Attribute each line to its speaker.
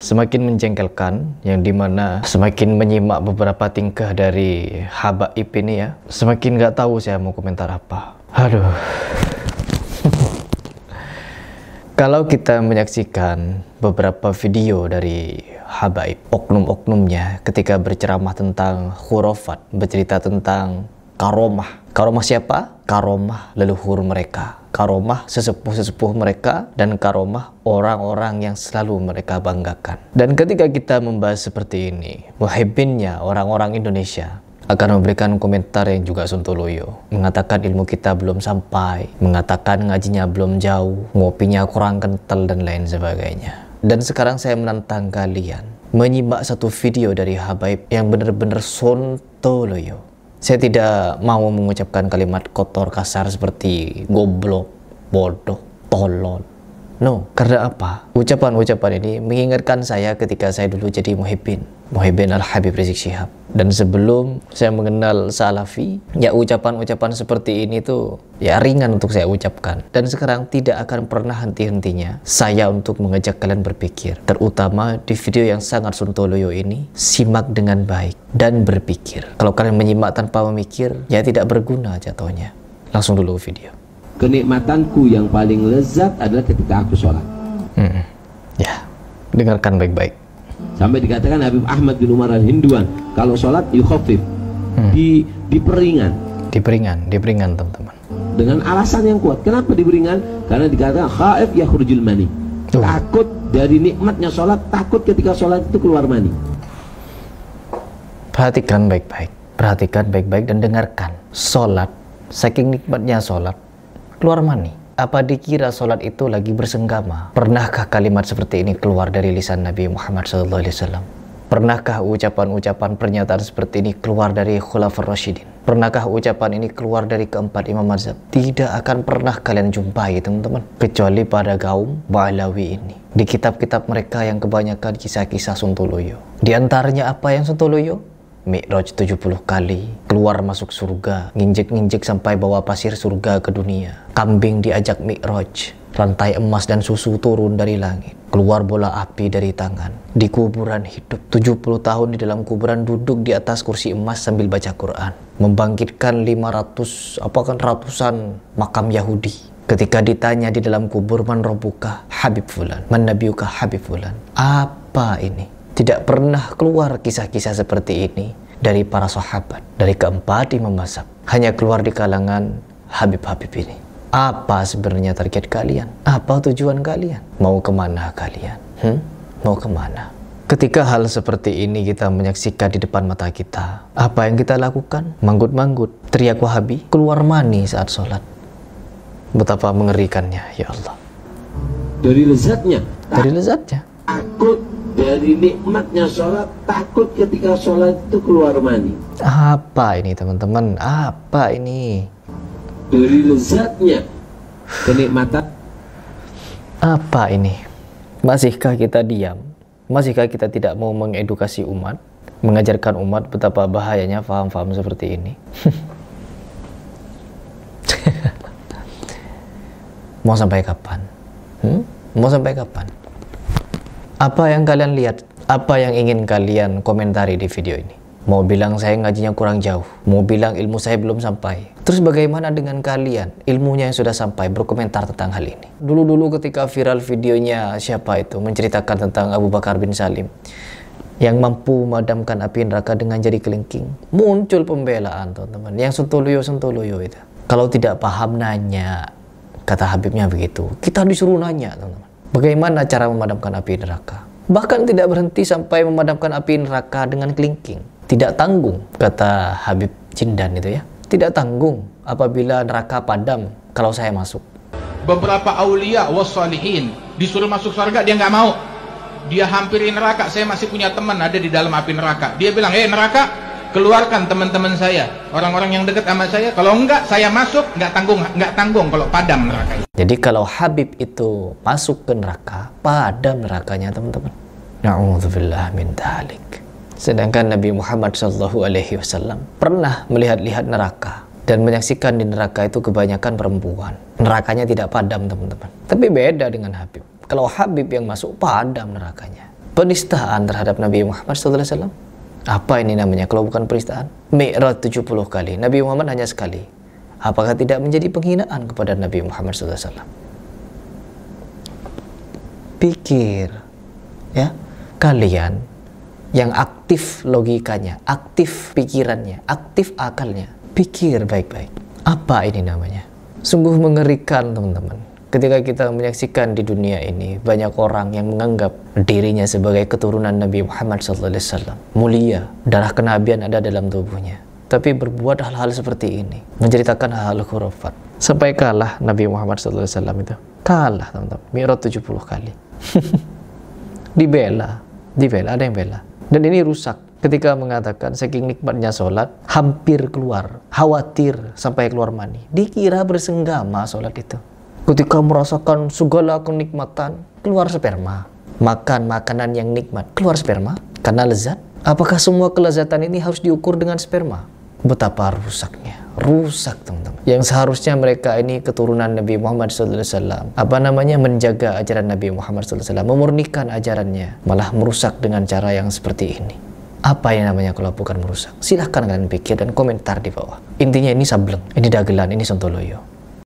Speaker 1: semakin menjengkelkan, yang dimana semakin menyimak beberapa tingkah dari Habaib ini ya, semakin nggak tahu saya mau komentar apa. Aduh. Kalau kita menyaksikan beberapa video dari Habaib, oknum-oknumnya ketika berceramah tentang khurafat, bercerita tentang karomah. Karomah siapa? Karomah leluhur mereka, karomah sesepuh-sesepuh mereka, dan karomah orang-orang yang selalu mereka banggakan. Dan ketika kita membahas seperti ini, muhibbinnya orang-orang Indonesia akan memberikan komentar yang juga sontoloyo, mengatakan ilmu kita belum sampai, mengatakan ngajinya belum jauh, ngopinya kurang kental, dan lain sebagainya. Dan sekarang saya menantang kalian menyimak satu video dari Habaib yang benar-benar sontoloyo. Saya tidak mau mengucapkan kalimat kotor kasar seperti goblok, bodoh, tolol. No, karena apa? Ucapan-ucapan ini mengingatkan saya ketika saya dulu jadi muhibbin Al-Habib Rizik Syihab. Dan sebelum saya mengenal Salafi, ya ucapan-ucapan seperti ini tuh ya ringan untuk saya ucapkan. Dan sekarang tidak akan pernah henti-hentinya saya untuk mengajak kalian berpikir. Terutama di video yang sangat sontoloyo ini, simak dengan baik dan berpikir. Kalau kalian menyimak tanpa memikir, ya tidak berguna jatuhnya. Langsung dulu video.
Speaker 2: Kenikmatanku yang paling lezat adalah ketika aku sholat.
Speaker 1: Ya, dengarkan baik-baik.
Speaker 2: Sampai dikatakan Habib Ahmad bin Umar al-Hinduan, kalau sholat yukhafif, diperingan. Diperingan teman-teman. Dengan alasan yang kuat. Kenapa diperingan? Karena dikatakan khaif yakhrujul mani. Takut dari nikmatnya sholat, takut ketika sholat itu keluar mani.
Speaker 1: Perhatikan baik-baik dan dengarkan. Sholat, saking nikmatnya sholat, keluar mani. Apa dikira sholat itu lagi bersenggama? Pernahkah kalimat seperti ini keluar dari lisan Nabi Muhammad SAW? Pernahkah ucapan-ucapan pernyataan seperti ini keluar dari Khulafaur Rasyidin? Pernahkah ucapan ini keluar dari keempat imam mazhab? Tidak akan pernah kalian jumpai teman-teman, kecuali pada kaum Ba'alawi ini. Di kitab-kitab mereka yang kebanyakan kisah-kisah sontoloyo. Di antaranya apa yang sontoloyo? Mi'raj 70 kali, keluar masuk surga, nginjek-nginjek sampai bawa pasir surga ke dunia. Kambing diajak Mi'raj, rantai emas dan susu turun dari langit, keluar bola api dari tangan. Di kuburan hidup 70 tahun di dalam kuburan, duduk di atas kursi emas sambil baca Quran, membangkitkan ratusan makam Yahudi. Ketika ditanya di dalam kubur, man rabbuka Habib fulan, man nabiyuka Habib fulan. Apa ini? Tidak pernah keluar kisah-kisah seperti ini dari para sahabat, dari keempat imam mazhab. Hanya keluar di kalangan Habib-Habib ini. Apa sebenarnya target kalian? Apa tujuan kalian? Mau kemana kalian? Mau kemana? Ketika hal seperti ini kita menyaksikan di depan mata kita, apa yang kita lakukan? Manggut-manggut, teriak Wahabi, keluar mani saat sholat. Betapa mengerikannya, ya Allah.
Speaker 2: Dari lezatnya. Takut dari nikmatnya sholat, takut ketika sholat itu keluar mani.
Speaker 1: Apa ini teman-teman? Apa ini?
Speaker 2: Dari lezatnya kenikmatan.
Speaker 1: Apa ini? Masihkah kita diam? Masihkah kita tidak mau mengedukasi umat, mengajarkan umat betapa bahayanya faham-faham seperti ini? Mau sampai kapan? Mau sampai kapan? Apa yang kalian lihat? Apa yang ingin kalian komentari di video ini? Mau bilang saya ngajinya kurang jauh, mau bilang ilmu saya belum sampai. Terus bagaimana dengan kalian? Ilmunya yang sudah sampai, berkomentar tentang hal ini. Dulu-dulu ketika viral videonya siapa itu menceritakan tentang Abu Bakar bin Salim yang mampu memadamkan api neraka dengan jari kelingking, muncul pembelaan teman-teman. Yang sontoloyo itu. Kalau tidak paham nanya, kata Habibnya begitu. Kita disuruh nanya teman-teman. Bagaimana cara memadamkan api neraka? Bahkan tidak berhenti sampai memadamkan api neraka dengan kelingking. Tidak tanggung, kata Habib Cindan itu ya. Tidak tanggung apabila neraka padam kalau saya masuk.
Speaker 3: Beberapa aulia wassalihin disuruh masuk surga, dia nggak mau. Dia hampirin neraka. Saya masih punya teman ada di dalam api neraka. Dia bilang, neraka, keluarkan teman-teman saya, orang-orang yang dekat sama saya. Kalau enggak, saya masuk, nggak tanggung kalau padam neraka.
Speaker 1: Jadi kalau Habib itu masuk ke neraka, padam nerakanya teman-teman. Na'udzubillah min dzalik. Sedangkan Nabi Muhammad SAW pernah melihat-lihat neraka dan menyaksikan di neraka itu kebanyakan perempuan. Nerakanya tidak padam teman-teman. Tapi beda dengan Habib. Kalau Habib yang masuk, padam nerakanya. Penistaan terhadap Nabi Muhammad SAW. Apa ini namanya kalau bukan penistaan? Mi'raj 70 kali, Nabi Muhammad hanya sekali. Apakah tidak menjadi penghinaan kepada Nabi Muhammad SAW? Pikir, ya, kalian yang aktif logikanya, aktif pikirannya, aktif akalnya, pikir baik-baik. Apa ini namanya? Sungguh mengerikan, teman-teman. Ketika kita menyaksikan di dunia ini banyak orang yang menganggap dirinya sebagai keturunan Nabi Muhammad SAW, mulia, darah kenabian ada dalam tubuhnya, tapi berbuat hal-hal seperti ini, menceritakan hal-hal khurafat, sampai kalah Nabi Muhammad SAW itu. Kalah, teman-teman. Mi'raj 70 kali. dibela, ada yang bela. Dan ini rusak ketika mengatakan saking nikmatnya sholat, hampir keluar, khawatir sampai keluar mani. Dikira bersenggama sholat itu. Ketika merasakan segala kenikmatan, keluar sperma. Makan makanan yang nikmat, keluar sperma karena lezat. Apakah semua kelezatan ini harus diukur dengan sperma? Betapa rusaknya. Rusak, teman-teman. Yang seharusnya mereka ini keturunan Nabi Muhammad SAW, menjaga ajaran Nabi Muhammad SAW, memurnikan ajarannya, malah merusak dengan cara yang seperti ini. Apa yang namanya kalau bukan merusak? Silahkan kalian pikir dan komentar di bawah. Intinya ini sableng, ini dagelan, ini sontoloyo.